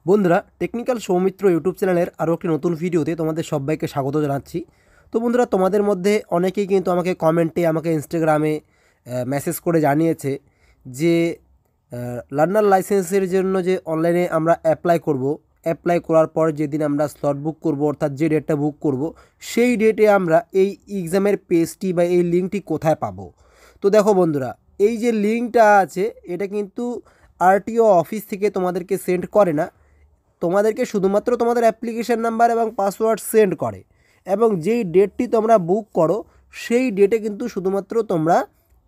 বন্ধুরা, technical Soumitra YouTube চ্যানেলের আরও একটি নতুন ভিডিওতে তোমাদের সবাইকে স্বাগত জানাচ্ছি। তো বন্ধুরা, তোমাদের মধ্যে অনেকেই কিন্তু আমাকে কমেন্টে আমাকে ইনস্টাগ্রামে মেসেজ করে জানিয়েছে যে লার্নার লাইসেন্সের জন্য যে অনলাইনে আমরা অ্যাপ্লাই করার পর যেদিন আমরা স্লট বুক করব, অর্থাৎ যে ডেটটা বুক করব সেই ডেটে আমরা এই এক্সামের পেজটি বা এই লিঙ্কটি কোথায় পাবো। তো দেখো বন্ধুরা, এই যে লিঙ্কটা আছে এটা কিন্তু আরটিও অফিস থেকে তোমাদেরকে সেন্ড করে না, তোমাদেরকে শুধুমাত্র তোমাদের অ্যাপ্লিকেশান নাম্বার এবং পাসওয়ার্ড সেন্ড করে, এবং যেই ডেটটি তোমরা বুক করো সেই ডেটে কিন্তু শুধুমাত্র তোমরা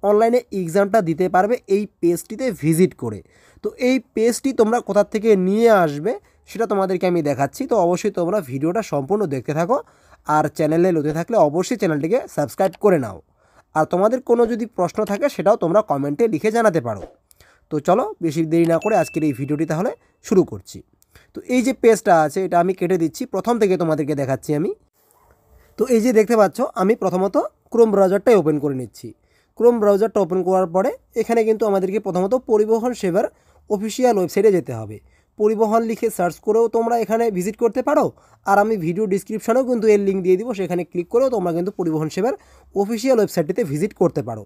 অনলাইনে এক্সামটা দিতে পারবে এই পেজটিতে ভিজিট করে। তো এই পেজটি তোমরা কোথা থেকে নিয়ে আসবে সেটা তোমাদেরকে আমি দেখাচ্ছি। তো অবশ্যই তোমরা ভিডিওটা সম্পূর্ণ দেখতে থাকো, আর চ্যানেলে নতুন থাকলে অবশ্যই চ্যানেলটিকে সাবস্ক্রাইব করে নাও। আর তোমাদের কোনো যদি প্রশ্ন থাকে সেটাও তোমরা কমেন্টে লিখে জানাতে পারো। তো চলো বেশি দেরি না করে আজকের এই ভিডিওটি তাহলে শুরু করছি। তো এই যে পেজটা আছে এটা আমি কেটে দিচ্ছি, প্রথম থেকে তোমাদেরকে দেখাচ্ছি আমি। তো এই যে দেখতে পাচ্ছ, আমি প্রথমত ক্রোম ব্রাউজারটাই ওপেন করে নিচ্ছি। ক্রোম ব্রাউজারটা ওপেন করার পরে এখানে কিন্তু আমাদেরকে প্রথমত পরিবহন সেবার অফিসিয়াল ওয়েবসাইটে যেতে হবে। পরিবহন লিখে সার্চ করেও তোমরা এখানে ভিজিট করতে পারো, আর আমি ভিডিও ডিসক্রিপশনেও কিন্তু এর লিঙ্ক দিয়ে দিব, সেখানে ক্লিক করেও তোমরা কিন্তু পরিবহন সেবার অফিসিয়াল ওয়েবসাইটটিতে ভিজিট করতে পারো।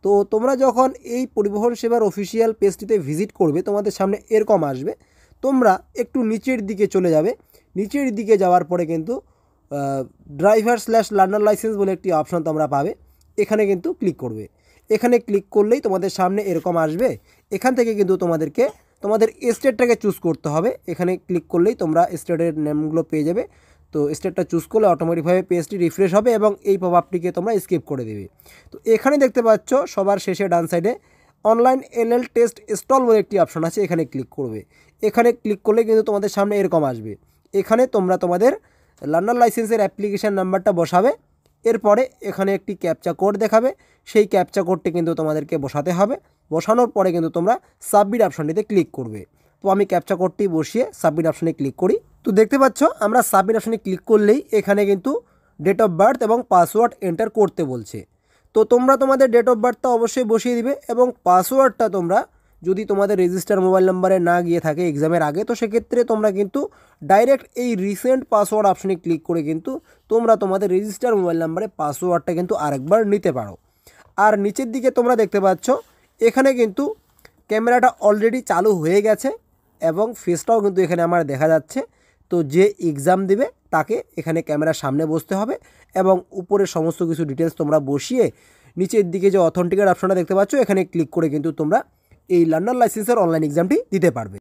তো তোমরা যখন এই পরিবহন সেবার অফিসিয়াল পেজটিতে ভিজিট করবে তোমাদের সামনে এরকম আসবে। তোমরা একটু নিচের দিকে চলে যাবে, নিচের দিকে যাওয়ার পরে কিন্তু ড্রাইভার/লার্নার লাইসেন্স বলে একটি অপশন তোমরা পাবে, এখানে কিন্তু ক্লিক করবে। এখানে ক্লিক করলেই তোমাদের সামনে এরকম আসবে। এখান থেকে কিন্তু তোমাদের স্টেটটাকে চুজ করতে হবে। এখানে ক্লিক করলেই তোমরা স্টেটের নেমগুলো পেয়ে যাবে। তো স্টেটটা চুজ করলে অটোমেটিকভাবে পেজটি রিফ্রেশ হবে এবং এই পপআপটিকে তোমরা স্কিপ করে দেবে। তো এখানে দেখতে পাচ্ছ সবার শেষে ডান সাইডে অনলাইন এলএল টেস্ট ইনস্টল বলে একটি অপশন আছে, এখানে ক্লিক করবে। এখানে ক্লিক করলে কিন্তু তোমাদের সামনে এরকম আসবে। এখানে তোমরা তোমাদের লার্নার লাইসেন্সের অ্যাপ্লিকেশান নাম্বারটা বসাবে। এরপরে এখানে একটি ক্যাপচা কোড দেখাবে, সেই ক্যাপচা কোডটি কিন্তু তোমাদেরকে বসাতে হবে। বসানোর পরে কিন্তু তোমরা সাবমিট অপশনটিতে ক্লিক করবে। তো আমি ক্যাপচা কোডটি বসিয়ে সাবমিট অপশনে ক্লিক করি। তো দেখতে পাচ্ছ আমরা সাবমিট অপশনে ক্লিক করলেই এখানে কিন্তু ডেট অফ বার্থ এবং পাসওয়ার্ড এন্টার করতে বলছে। তো তোমরা তোমাদের ডেট অফ বার্থটা অবশ্যই বসিয়ে দিবে, এবং পাসওয়ার্ডটা তোমরা যদি তোমাদের রেজিস্টার মোবাইল নাম্বারে না গিয়ে থাকে এক্সামের আগে, তো সেক্ষেত্রে তোমরা কিন্তু ডাইরেক্ট এই রিসেন্ট পাসওয়ার্ড অপশনে ক্লিক করে কিন্তু তোমরা তোমাদের রেজিস্টার মোবাইল নাম্বারে পাসওয়ার্ডটা কিন্তু আরেকবার নিতে পারো। আর নিচের দিকে তোমরা দেখতে পাচ্ছ এখানে কিন্তু ক্যামেরাটা অলরেডি চালু হয়ে গেছে এবং ফেসটাও কিন্তু এখানে আমার দেখা যাচ্ছে। তো যে এক্সাম দেবে তাকে এখানে ক্যামেরার সামনে বসতে হবে এবং উপরে সমস্ত কিছু ডিটেলস তোমরা বসিয়ে নিচের দিকে যে অথেন্টিকেট অপশনটা দেখতে পাচ্ছ এখানে ক্লিক করে কিন্তু তোমরা এই লার্নার লাইসেন্সের অনলাইন এক্সামটি দিতে পারবে।